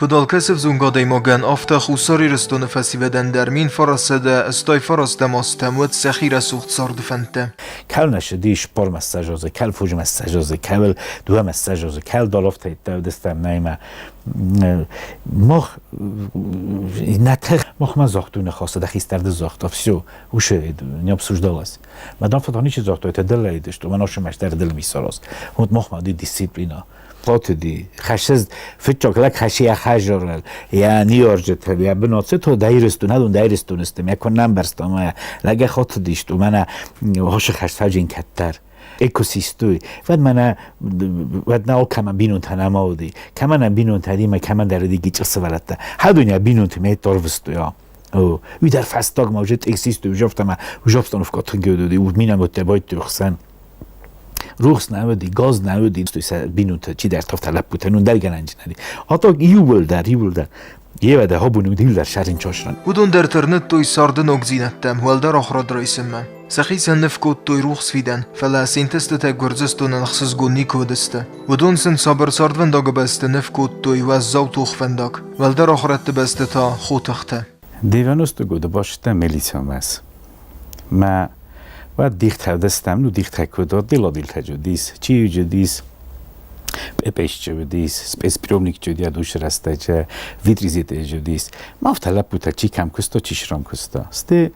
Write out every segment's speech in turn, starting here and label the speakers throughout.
Speaker 1: Kudalkesef zungadej mogen aftach usari restone fesiveden der min farasede استای فراسته ماستمود سخیر سوخت سارد فنته.
Speaker 2: کل نشدیش پر مساجازه کل فوج مساجازه کل دو مساجازه کل دالفت ایت دستم نیمه مخ نتخ مخ ما زاختونه خاصه دخیسترد زاخت افسیو وشه نیاب سوج دالاس مدام فتانی چی زاختو ایت دل ایدشتو من آشمش در دل میساراس هند مخ ما دی دیسیپلینا قاطدی خشز فکر کلک خشی خجرل یا نیارجت یا بناطه تو دایرستو ندون دایرستو نستم یا کنم برستم لگه خاطدیش تو من هاش خشتاجین کتر اکوسیستوی ود نه کم بینون تنمادی کم نه بینون تدی ما کم در دیگه چه ولته هر دنیا بینون تیمه داروستو یا او وی در فستاگ موجود اکسیستو وجافتم افکار گودی و مینم متبایت درخشن روحس نودی گاز نودی توی بینوت چی در تفت لب بودن در گنج ندی حتی یول در یه وده ها بونودیل در شهرین چاشرن
Speaker 1: ودون در ترنت توی ساردن اگزینتم ولدر آخراد رئیسم من سخی سن نفکوت توی روحس فیدن فلا سینتست تا گرزستون نخصص گونی کودسته ودون سن صبر ساردن داگ بسته نفکوت توی وزاو توخ فنداگ ولدر آخرت بسته تا خوتخته
Speaker 2: دیوانوست گوده باشته ملیسیام است ما و دیخت دستم نو دیخت کوداد دیل تجودیس چی جدیس پیش جدیس اسپرومنیک جدیا دوش راسته چه ویتریزیت جدیس ما فتلا پوتا چی کم کستا چی شرم کستا سته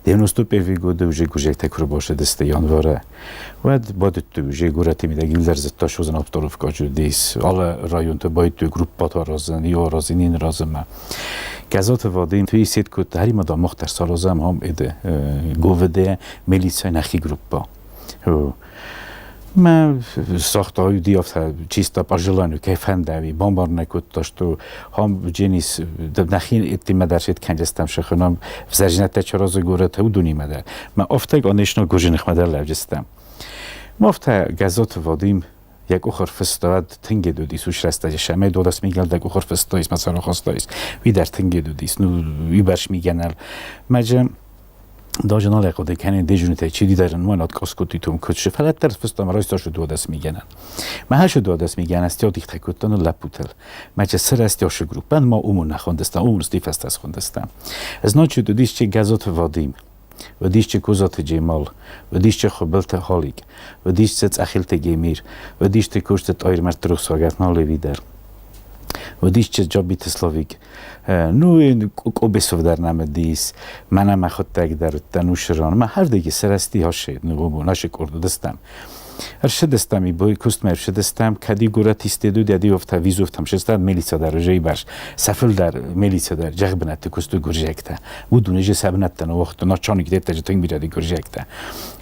Speaker 2: دیونستو پیوی گوده وجه گوجه تکر باشه دسته یانواره و بعد تو وجه گورتی میده گیل در زتا شوزن ابطاروف کا جدیس آل رایون تو باید تو گروپ باتا رازن یا رازینین رازم گازات وادین توی سیت کود هری مدام مختر سالازم هم ایده گوده ملیسای نخی گروپ با ما ساخته های دیافت چیستا پاجلانو که فندوی بامبار نکود داشت و هم جنیس نخین اتیمه درشید کنجستم شخونم وزرجنت چراز گورت و دونی مدر ما افتگ آنشنا گوجنخ مدر لوجستم ما افته گازات وادیم یک اخر فستاد تنگ دو دیس وش راسته شمه دو دست میگل دک اخر فستایس مثلا خواستایس وی در تنگ دو دیس نو وی برش میگنل مجم داجنال اقاده کنه دیجونیته چی دیدارن موانات کاسکوتی توم کچه فلات در فستام رایستاشو دو دست میگنن ما هشو دو دست میگن است یا دیخته کتن و لپوتل مجه سر است یاشو گروپ بند ما اومون نخوندستم اومون ستی فست از خوندستم از ناچه دو دیش چه گازات وادیم و دیش چه کوزات جمال و دیش چه خبلت حالیگ و دیش چه اخیلت گمیر و دیش چه کشت آیر مرد رو ساگت نالی در و دیش چه جابی تسلاویگ نو کوبسو در نمدیس منم خود تگ در تنوشران ما هر دیگه سرستی هاشه نو ناشه کرده دستم ارشدستم ای بای کست مرشدستم کدی گورت استدو دیدی افت ویزوفتم شستاد ملیسا در جای برش سفل در ملیسا در جغ بنت کستو گرجکته و دونجه سبنت تن وقت ناچانی که تج تنگ بیرادی گرجکته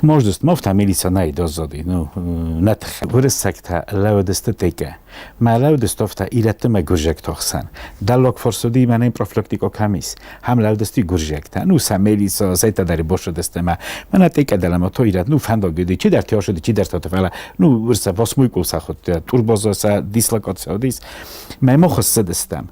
Speaker 2: موجدست مفت ملیسا نای دازادی نو نتخ ورسکته لو دست تیکه ما لو دست افت ایرت ما گرجکت آخسن دلوک فرسودی من این پروفلاکتیکو کمیس هم لو دستی گرجکته نو سم ملیسا زیت در باش دست ما من تیکه دلم تو ایرت نو فندا گدی چی در تیار شدی چی در فعلا نو ورسه واسموی کوسا خود توربازا دیسلوکاسیون دیس ما مخصص دستم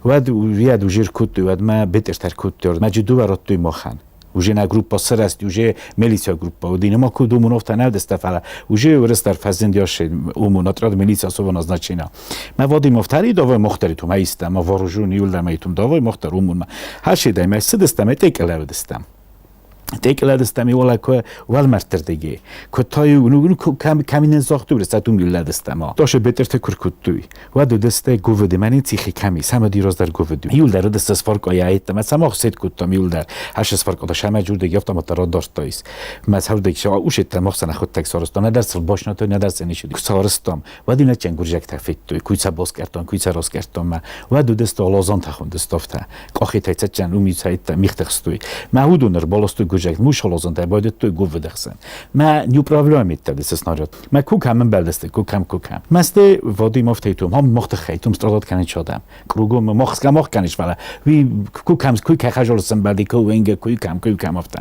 Speaker 2: ود ویاد وجر کود ود ما بهتر کود دار ما جدو برات توی مخن وجه نا گروپ سر است وجه ملیسیا گروپ و دین ما کدوم منفت نه دست فعلا وجه ورس در فزند یاش اومونات راد ملیسیا سو نازنچینا ما وادی مفتری داوای مختری تو ما است ما واروجون یول در میتون داوای مختر اومون هر چی دای ما سدستم تکل دستم تکل دستمی ولی که ول مرتر دیگه که تای اونو کمین زاخته برسه تو میل دستم داش بهتر تکر کتوی و دو دسته گوودی منی تیخی کمی سم دیروز در گوودی یول در دست از فرق آیت مثلا ما خسید کتام یول در هش از فرق داشت همه جور دیگه افتم ترا داشت تایس مثلا دیگه شو اوش تماخ سن خود تک سارستان نه درس باش نه تو نه درس نشدی سارستان و دینا چنگ گرجک تفیت توی کویسا باز کردن کویسا راست کردن و دو دست لازم تخوند دستافته آخی تایت چن امید سایت میختستوی معودونر بالستو گرجک موش لازم تا باید توی گوو دخسن ما نیو پروبلمی تد سناریو ما کوکم من بلدسته کوکم مسته وادی مفتیتم هم مخت خیتم استرادات کنه چادم کروگم مخ کنیش ولی وی کوکم کوی خجال سن بعدی کو ونگ کوکم افته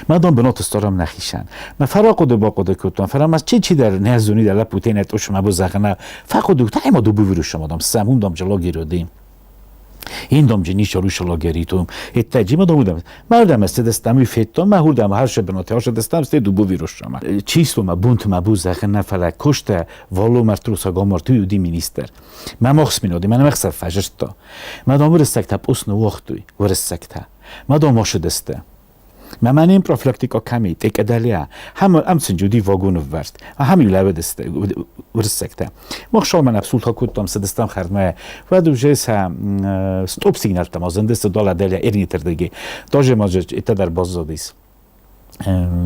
Speaker 2: مادام بنات استرام نخیشن ما فراق دو با قد کوتم فرام از چی در نهزونی در پوتین اتوش ما بو زغنا فقط دو تا ما دو بویرو شما دام سمون دام جلو گیرودیم این دام جنی شروع لاگریتوم اتجی ما دامودم مردم است دستم فیتم ما هردم هر شب بنات هاش دستم است دو ویروس شما چیستو ما بونت ما بوز زخن نفلا کشته والو مرتروسا گامارتو یودی مینیستر ما مخس مینودی من مخسف فجرتا ما دام ورسکتا پوسن وقتوی ورسکتا ما دام ماش دسته من این پروفیلاکتیکا کمی تک ادالیا هم سنجودی واگون ورد همین لبه دسته ورسکته مخشال من ابسول تا کودم سدستم خرمه و دوجه ستوب سیگنال تمازنده سدال ادالیا ارنیتر دیگه داجه ماجر ایتا در باز زادیس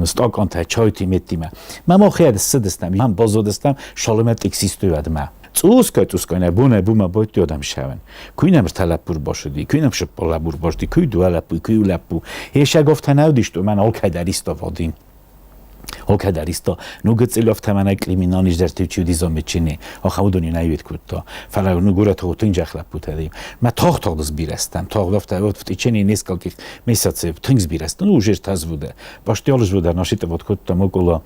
Speaker 2: ستاک آنته چای تیمه من خیلی سدستم من باز زادستم شالمت اکسیستوی ادمه Цускай не бума бойт јодам шавен. Кој немр талапур башуди, кој немр шпалабур башди, кој дуалапу, кој улапу. Еша гофта наудиш ту мен олкайдаристо водим. Олкайдаристо, ну гцилофта мен криминалиш дертивчи дизом мечини. Ахаудони највет кутто. Фала ну гура то тинџахлапу тадим. Ма тог збирастам. Тогдофта вот течени нескольких месяцев тинг збирастам. Ну уже тазвуде. Башти олж вудар нашите вот кутто около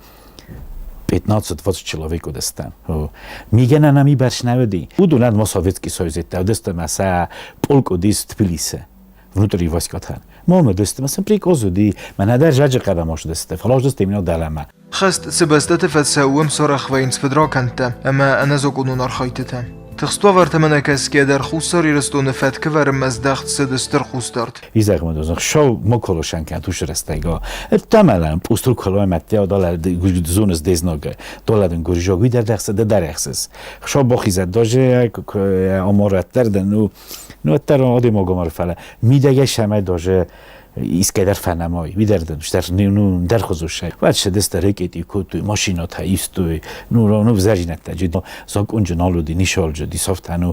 Speaker 2: 15-20 человек дестан. Мигена нами баршнавди. Удунад мо Советский Союз дестан маса полку дис Тбилиси. Внутри войскотан. Мо дестан маса прикозуди. Мен در جاج قدماش دسته. فلاش دست اینا دلما.
Speaker 1: خست سبستت فتساوم صرخ وينس فدرا كنت اما انا زوقونو نرخيتتا. تخستوا ورتمنه کس که در خوستاری رستون فتکه ورم از دخت سدستر خوستارد.
Speaker 2: ایزاق مدوزن شو مکلوشن کن توش رستگاه. تمام پوستر کلاه متیا دال زونز دیزناگه. دالدن گوریجاگوی در دخت در اخسس. شو باخیزد داجه امارت دردن نو تر آدم آگامار فله. میدهگه شمه داجه ایسکدر فنمایی ویدردن در نون در خزوشه و چه دست رکتی کوتوی ماشینات ایستوی نو وزارت تجدید زاک اونجا نالودی نیشال جدی سافتنو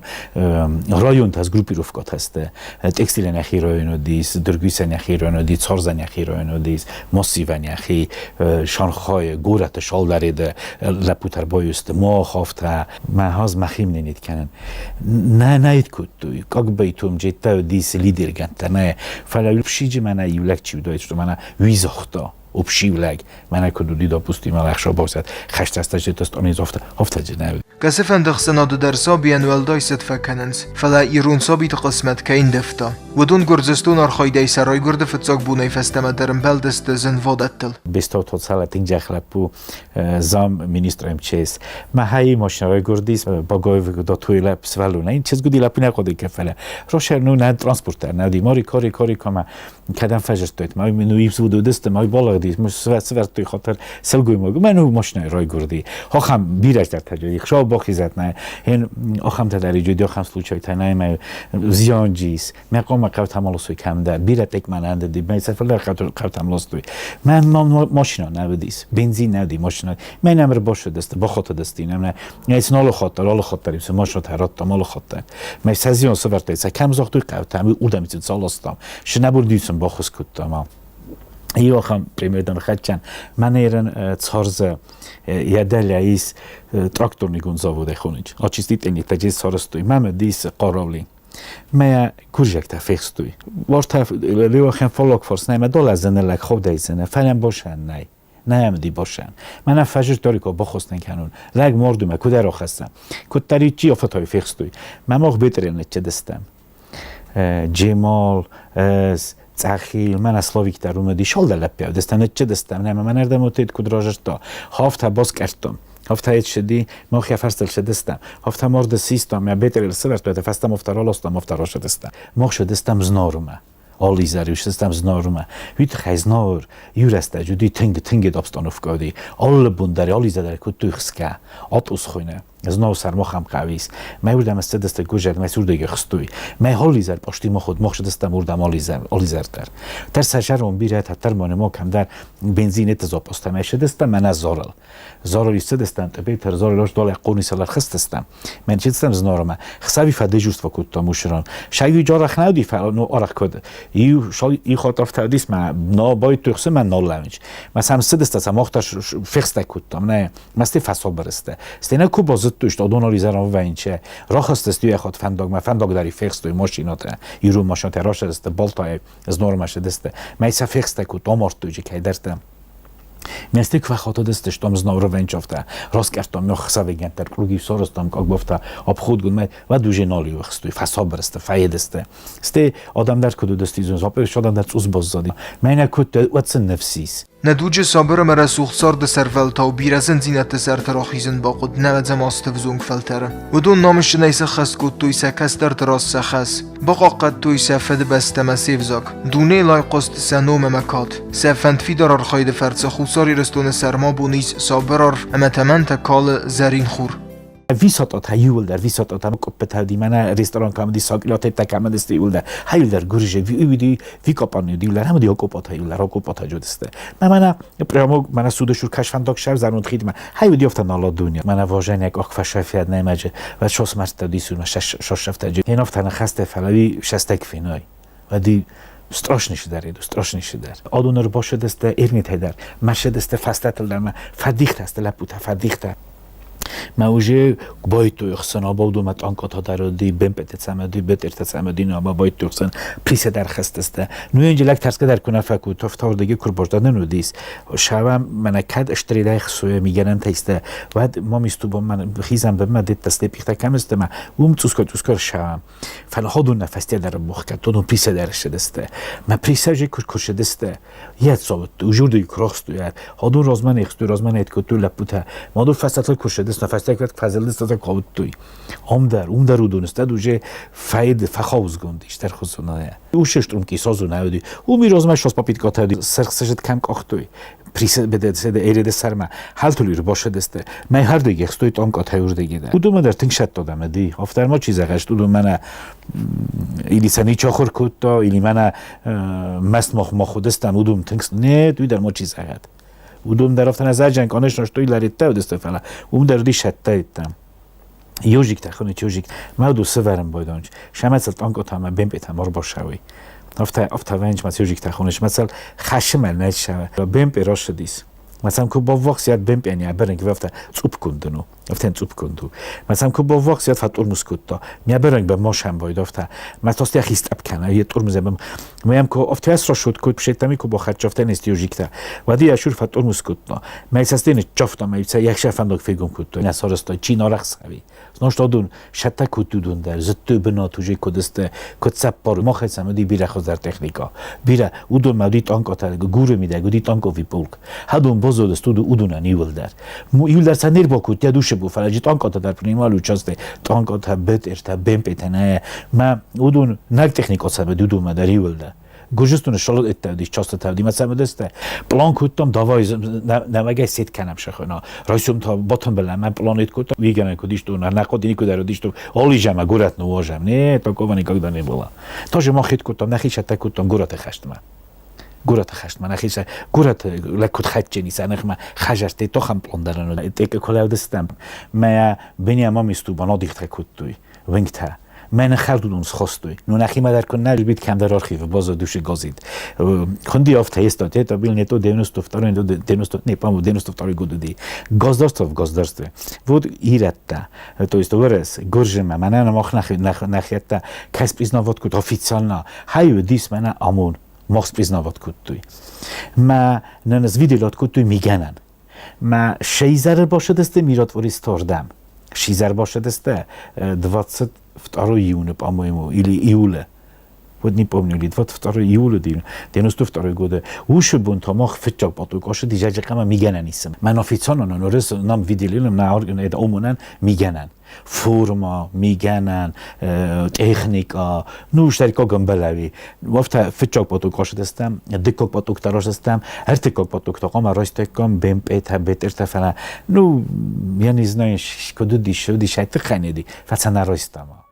Speaker 2: رایون تاز گروپی رفقات هسته تکستیل نخی رایونو دیس درگویس نخی رایونو دیس سارز نخی رایونو دیس ماسیو نخی شانخای گورت شال درید لپوتر بایست ما خافته محاز مخیم نید کنن نه نید کوتوی کاغ بیتوم جیتا دیس لیدر گنت نه فلای بشیج من یولک چی داید شد من ویزاختا obšívleg, menekülő dopuszti malásra bozat, خشتستجد است آن زفت هفته جنبی.
Speaker 1: كسفن دخسنا دو درسا بينوال دايست فكننس فلا يرون صابيت قسمت كاين دفتا ودون گرزستون ارخايداي سراي گرد فتساق بوناي فستما درم بلدست زن وادتل.
Speaker 2: بیستاد سال تینجا خلپو زام مینیستر MCS ما هایی ماشینای گردیس با گاوی دو توی لب سوالونه این چیز گودی لپی نکودی کفله روشر نو نه ترانسپورتر نه دیماری کاری کما کدام فجرتویت ما نویز بود دست ما بالا دیس مش سوار توی خاطر سلگوی ما منو ماشینای رای گردی هم بیرش در تجاری خشاب باخیزت نه این آخام تداری جدی آخام سلوچای تنای ما زیانجیس مقام قوت همالوسوی کم در بیرت یک مننده دی من سفر قوت همالوسوی من ماشینا نبودیس بنزین نبودی ماشینا من نمر باشه دست با خاطر دستی نمونه نیست نال خاطریم سه ماشین ترات مال خاطر من سازیون سوارته سه کم زاخت توی قوت هم اودم میتونم سالستم شنبردیسم با خود کتام ای آخام پریمیدن خدچن من ایران تارز یادلیاییس تراکتور نیگون زاوده خونیج آچیستیت اینی تجهیز سارستوی من دیس قاراولی ما کورجک تفیخستوی وارد لیو خن فلاک فرس نه ما دل زنه خوب دیزنه فلان باشن نه هم دی باشن من فجر تاریکو بخواستن کنون لگ مردم کدر آخستم کدری چی آفتای فیخستوی من ماخ بیترین چه دستم جمال از تأخیر من اسلاویک در اومدی شال در لپی دستم چه دستم نه من اردم اوتید کدراجش تا هفته باز کردم هفته ایت شدی ما خیلی فرستل شدستم هفته مرد سیستم یا بیتر السرت بیت فستم افترال استم افتراش شدستم ما شدستم زنارومه آلی زریوش دستم زنارومه ویت خیزنار یورست جدی تنگ دابستان افکادی آل بندری آلی زدر کد توی خسکه آت اسخوینه از نو سرماخم قویس ما بودم از دست گوجر ما سوردگی خستوی ما حالی زر پاشتی ما خود مخش دستم بردم آلی زر در سجر اون بیره تر مانه ما کم در بنزین تزاب استم ایش دستم من از زارل است دستم تبیتر زارلش دال قونی سالر خست دستم من چه دستم زنارم خسابی فده جوست وکوت تا موشران شاید جار خنودی فلانو آرخ کد ای خاطر افتادیس من ناباید توخسه من نالونج مثلا سه دستم مختش فخسته کدام نه مستی فساد برسته استینا کو باز توش تا دونالی زران و اینچه راه است استوی خود فندق داری فیکس توی ماشینات یورو ماشینات راش است بالتای از نورمش دسته میسا فیکس تا کو دامارت توی که درتم Miastek wychodzi do tego, tam znowu węczowta, rozkasztam, ja chcę wygiąć, tak plugi sorostam, jak bowta, obchód, my, wa duże noli wychstuj, fasobrste, fajedeste. Z tej odam dar kudu dostizun, zopieś odam dar uzboz zodi. Meine kutte, ucen nefsis.
Speaker 1: ندوج صابر مرا سوخسار ده سرفلتا و بیرزن زینت سر تراخیزن باقود نوید زماست فزونگ فلتره و دون نامش نیسه خست کود تویسه کس در تراس سخص باقا قد تویسه فد بستمه سیفزاک دونه لای قست سنوم مکات سفند فی درار خاید فرد خوصاری رستون سرما بونیز صابرار اما تمن تکال زرین خور
Speaker 2: Viszotat, ha jól viszotat, am kopet di mana restaurant kam di sakilat etta kam deste jól ha jól gurje vi kopani di jól ham di okopot ha jól okopot ha jodeste mana prямо mana sudeshur kashfandak shav zanut khidma ha jól oftan alla dunya mana vojeniak akhfashafiyad nemaje va shos marta di sun shoshafta je oftan khaste falavi shastek finoi va di strasznie się dar, strasznie się dar. Odunor bosze deste irnit hedar, masze deste fastatel dar, fadichta ste laputa, fadichta. ما وجه باید تو یخسن آباد دومت آنکات ها در دی بمپت تسمدی بتر تسمدی نه آبا باید تو یخسن پریس در خست است. نوی اینجا ترس که در کنار فکو تفتار دیگه کرباش دادن رو دیس. شبم من کد اشتری دای خسوی میگنم تیسته. بعد ما میستوبم من خیزم به من دیت تسته پیخته کم است ما. توسکار شبم. فلها دون نفستی در بخ کرد. دون پریس درش دسته. ما پریس جی کرش دسته. یه صابت. وجود دی کراست یاد. هادون رازمن اخستو رازمن ایت کتو لپوته. ما دو فستال کرش دست نفستی که فضل دست تا کاوت توی. عمر رو دونسته دوچه فاید فخاوز گندیش در خصوصه. او ششترم کی سازو نیادی. او میرازمش شاس پاپیت کاتادی. سرخسجت کم کاختوی. پریس بده سده ایرد سرما. حال تولی رو باشه دسته. من هر دیگه خستوی تام کاتایور دیگه ده. او در تنگ شد دادم دی. افتر ما چیزا گشت. او من ایلی سنی چاخور کوتا. ایلی من مست ما خودستم. او تنگس نه توی در ما چیزا گشت. ودوم در رفتن از جنگ آنش نشتوی لریته و دسته فعلا در دی شته ایتم یوجیک تخونه یوجیک ما دو سوارم بایدانج شمسلت آنکو تام بیم بیتم مار باشوی افتا ونج مس یوجیک تخونش مثلا خشمل نشوه بیم راش دیس مثلا کو با وقت یاد بیم یعنی برنگ وقت صوب کندنو افتن صوب کندو مثلا کو با وقت یاد فات اورموس کوتا می برنگ به ماشم باید افتا ما توستی خیست اب کنه یه اورموز بم میام کو افتیاس را شد کوت پشتمی کو با خط جفتن استیوژیکتا و دی اشور فات اورموس کوتا ما استین جفتا ما یک شفندوک فیگون کوتا نه سارستا چی نارخ سوی نشتادون شتا کوتودون در زت بنا توجه کدسته کد سپار ما خسم دی بیره خود در تکنیکا بیره اودون مودیت آنکا تا گوره میده گودیت آنکا وی پولک هدون بازود استود اودون نیول در یول در سنیر با کوت دوشه بو فلاجیت آنکا تا در پریمالو چاسته آنکا تا بت ارتا بم پتنه ما اودون نگ تکنیکا سبب دودون مدر یول در گوشتون شلوت اتفاقی چاست اتفاقی مثلا دسته پلان کردم دوای نمگه سیت کنم شخنا رئیسم تا باتم بلند من پلانیت کردم ویگن کدیشتون نقدینی کدر دیشتون اولی جمع گورت نواجم نه تا کوانی کاغدا نبولا تاج ما خیت کردم نخیش تا کردم گورت خشت من نخیش گورت لکت خط جنی سنخ ما خجرت تا خم پلان دارن تک کلاو دستم ما بنی ما میستو بنا دیخت کردوی ونگتا من خردون خواستوی نو نخی مدر کن نج بیت کم در آرخیو باز دوش گازید خوندی افته استاد تا بیل نتو دینوستفتار اندو دینوستو نیپام دینوستفتاری گودی گازدارست بود ایرتا تو استورس گرجم من انا مخ نخیتا کس پیزناوات کود افیسیالنا هایو دیس من امون مخ پیزناوات کود توی ما ننز ویدیلات کود توی میگنن ما شیزر باشه دسته میرات وریستاردم شیزر باشه دسته 22 июня, по-моему, или июля. Вот не помню, или 22 июля, 92 года. Уши бун тамах фитчак потук, оши дижаджакама мигананисм. Мен официально норис нам видели на орган омонан миганан. Форма, миганан, техника, ну штарика гамбалави. Вафта фитчак потук оши дастам, дикок потук тараш дастам, артикок потук тaqam растекам бемпет бетер тафана. Ну, я не знаю, что дишо, дишайт ханеди. Фацана растама.